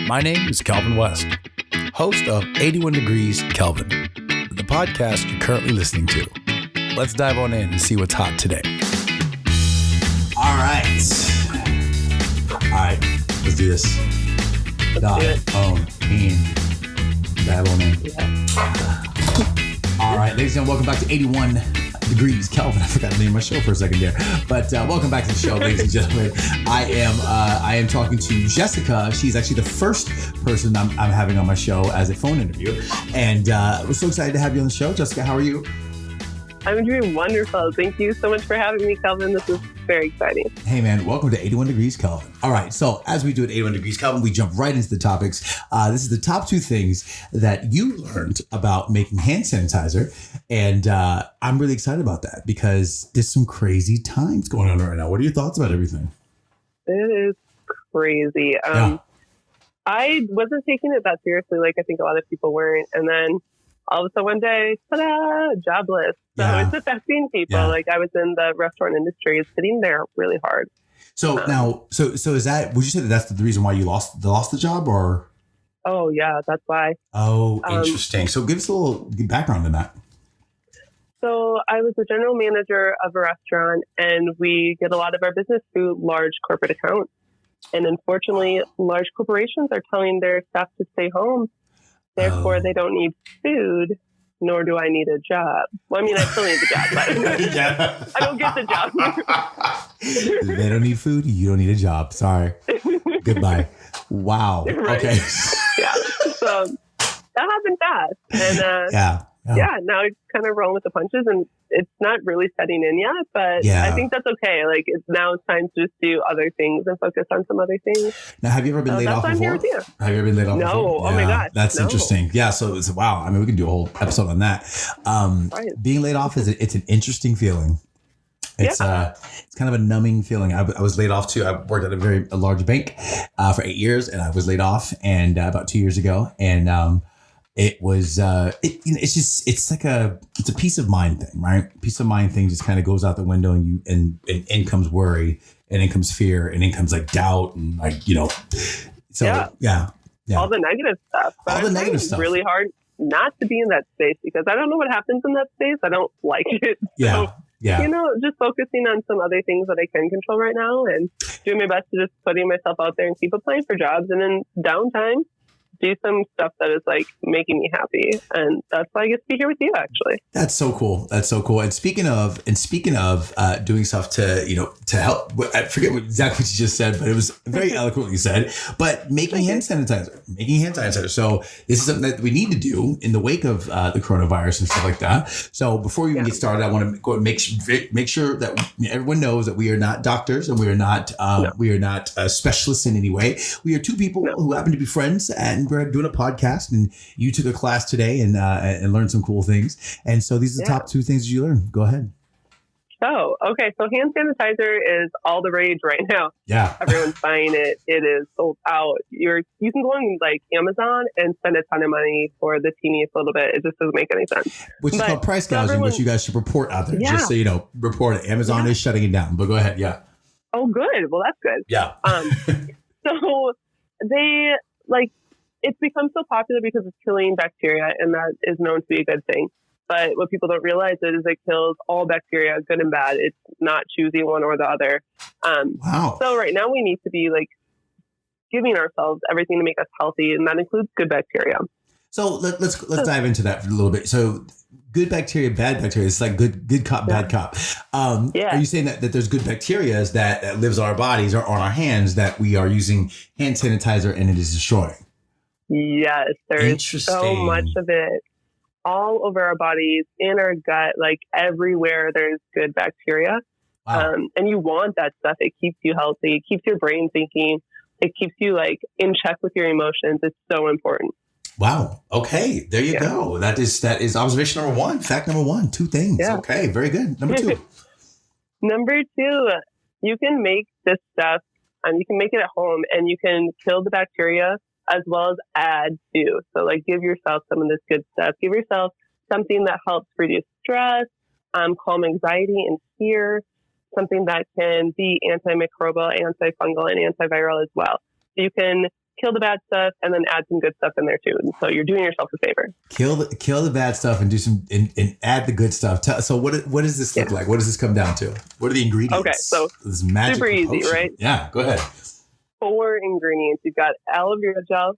My name is Kelvin West, host of 81 Degrees Kelvin, the podcast you're currently listening to. Let's dive on in and see what's hot today. All right, let's do this. Dive on in. All right, ladies and gentlemen, welcome back to 81 Degrees Kelvin. I forgot to name my show for a second there, but welcome back to the show, ladies and gentlemen. I am talking to Jessica. She's actually the first person I'm having on my show as a phone interview, and we're so excited to have you on the show. Jessica, how are you? I'm doing wonderful. Thank you so much for having me, Kelvin. This is very exciting. Hey, man. Welcome to 81 Degrees Kelvin. All right. So as we do at 81 Degrees Kelvin, we jump right into the topics. This is the top 2 things that you learned about making hand sanitizer. And I'm really excited about that because there's some crazy times going on right now. What are your thoughts about everything? It is crazy. I wasn't taking it that seriously like I think a lot of people weren't. And then all of a sudden one day, ta-da, jobless. So it's affecting people. Yeah. Like I was in the restaurant industry, it's hitting there really hard. So so is that, would you say that that's the reason why you lost the job or? Oh yeah, that's why. Oh, interesting. So give us a little background on that. So I was the general manager of a restaurant and we get a lot of our business through large corporate accounts. And unfortunately, large corporations are telling their staff to stay home. Therefore, they don't need food, nor do I need a job. Well, I mean, I still need the job, but I don't get the job. They don't need food. You don't need a job. Sorry. Goodbye. Wow. Right. Okay. Yeah. So that happened fast. And now it's kind of rolling with the punches and it's not really setting in yet, but I think that's okay. Like now it's time to just do other things and focus on some other things. Now, have you ever been laid off before? Have you ever been laid off before? No. Oh my gosh. That's interesting. Yeah. So it's, wow. I mean, we can do a whole episode on that. Being laid off it's an interesting feeling. It's kind of a numbing feeling. I was laid off too. I worked at a large bank for 8 years and I was laid off and about 2 years ago. And, it was, it's a peace of mind thing, right? Peace of mind thing just kind of goes out the window and in comes worry and in comes fear and in comes like doubt and like, All the negative stuff. But it's really hard not to be in that space because I don't know what happens in that space. I don't like it. So, just focusing on some other things that I can control right now and doing my best to just putting myself out there and keep applying for jobs and in downtime, do some stuff that is like making me happy. And that's why I get to be here with you actually. That's so cool. And speaking of doing stuff to help, I forget exactly what you just said, but it was very eloquently said, but making hand sanitizer. So this is something that we need to do in the wake of the coronavirus and stuff like that. So before we even get started, I want to go and make sure that everyone knows that we are not doctors and we are not specialists in any way. We are 2 people who happen to be friends and we're doing a podcast and you took a class today and learned some cool things. And so these are the top 2 things you learned. Go ahead. Oh, okay. So hand sanitizer is all the rage right now. Yeah. Everyone's buying it. It is sold out. You can go on like Amazon and spend a ton of money for the teeniest little bit. It just doesn't make any sense. Which is called price gouging, which you guys should report out there. Just so you know, report it. Amazon is shutting it down, but go ahead. Yeah. Oh, good. Well, that's good. Yeah. So they it's become so popular because it's killing bacteria, and that is known to be a good thing. But what people don't realize is it kills all bacteria, good and bad. It's not choosing one or the other. Wow. So right now we need to be giving ourselves everything to make us healthy, and that includes good bacteria. So let's dive into that for a little bit. So good bacteria, bad bacteria. It's like good cop, bad cop. Are you saying that there's good bacteria that lives on our bodies or on our hands that we are using hand sanitizer and it is destroying? Yes, there's so much of it all over our bodies, in our gut, like everywhere there's good bacteria. Wow. And you want that stuff. It keeps you healthy. It keeps your brain thinking. It keeps you in check with your emotions. It's so important. Wow. Okay. There you go. That is observation number 1. Fact number 1. 2 things. Yeah. Okay. Very good. Number 2. Number 2, you can make this stuff and you can make it at home and you can kill the bacteria as well as add to. So give yourself some of this good stuff. Give yourself something that helps reduce stress, calm anxiety and fear, something that can be antimicrobial, antifungal, and antiviral as well. So you can kill the bad stuff and then add some good stuff in there too. And so you're doing yourself a favor. Kill the bad stuff and do some and add the good stuff. So what does this look like? What does this come down to? What are the ingredients? Okay, so this magic super easy, potion. right? Yeah, go ahead. 4 ingredients. You've got aloe vera gel,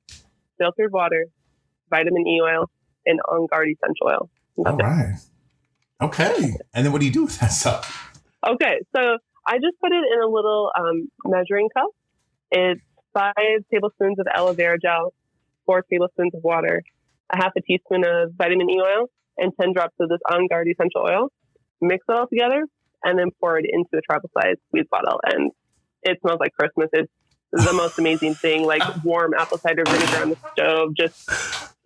filtered water, vitamin E oil, and on guard essential oil. All right. Okay. And then what do you do with that stuff? Okay, so I just put it in a little measuring cup. It's 5 tablespoons of aloe vera gel, 4 tablespoons of water, a half a teaspoon of vitamin E oil, and 10 drops of this On Guard essential oil. Mix it all together, and then pour it into a travel size squeeze bottle. And it smells like Christmas. It's the most amazing thing, like warm apple cider vinegar on the stove. Just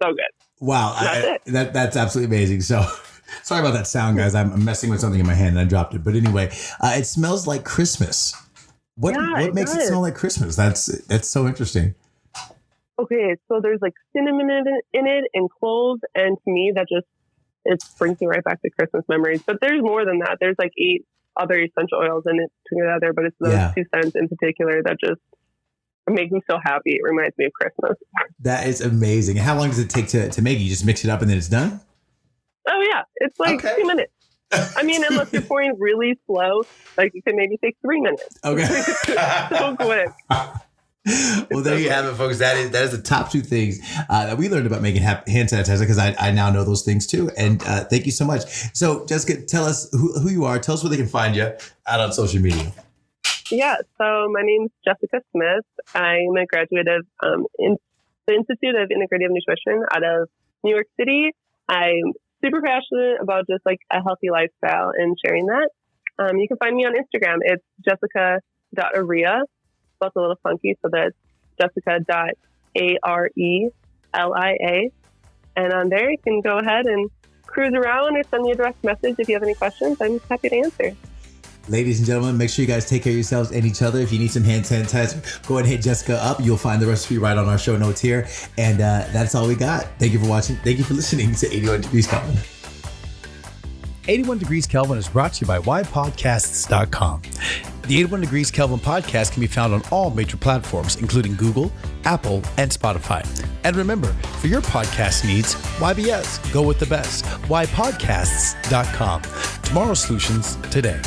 so good. Wow. That's absolutely amazing. So sorry about that sound, guys. I'm messing with something in my hand and I dropped it. But anyway, it smells like Christmas. What makes it smell like Christmas? That's so interesting. Okay, so there's like cinnamon in it and cloves, and to me it brings me right back to Christmas memories. But there's more than that. There's like 8 other essential oils in it together, but it's those 2 scents in particular that just make me so happy. It reminds me of Christmas. That is amazing. How long does it take to make it? You just mix it up and then it's done? Oh yeah, it's like 2 minutes. I mean, unless you're pouring really slow, like it could maybe take 3 minutes. Okay. So quick. Well, there you have it, folks. That is the top 2 things that we learned about making hand sanitizer, because I now know those things too. And thank you so much. So Jessica, tell us who you are. Tell us where they can find you out on social media. Yeah, so my name's Jessica Smith. I'm a graduate of the Institute of Integrative Nutrition out of New York City. I'm super passionate about just like a healthy lifestyle and sharing that. You can find me on Instagram. It's jessica.aria. Spelled a little funky, so that's jessica.arelia. And on there, you can go ahead and cruise around or send me a direct message if you have any questions. I'm happy to answer. Ladies and gentlemen, make sure you guys take care of yourselves and each other. If you need some hand sanitizer, go ahead and hit Jessica up. You'll find the recipe right on our show notes here. And that's all we got. Thank you for watching. Thank you for listening to 81 Degrees Kelvin. 81 Degrees Kelvin is brought to you by whypodcasts.com. The 81 Degrees Kelvin podcast can be found on all major platforms, including Google, Apple, and Spotify. And remember, for your podcast needs, YBS, go with the best. Whypodcasts.com. Tomorrow's solutions today.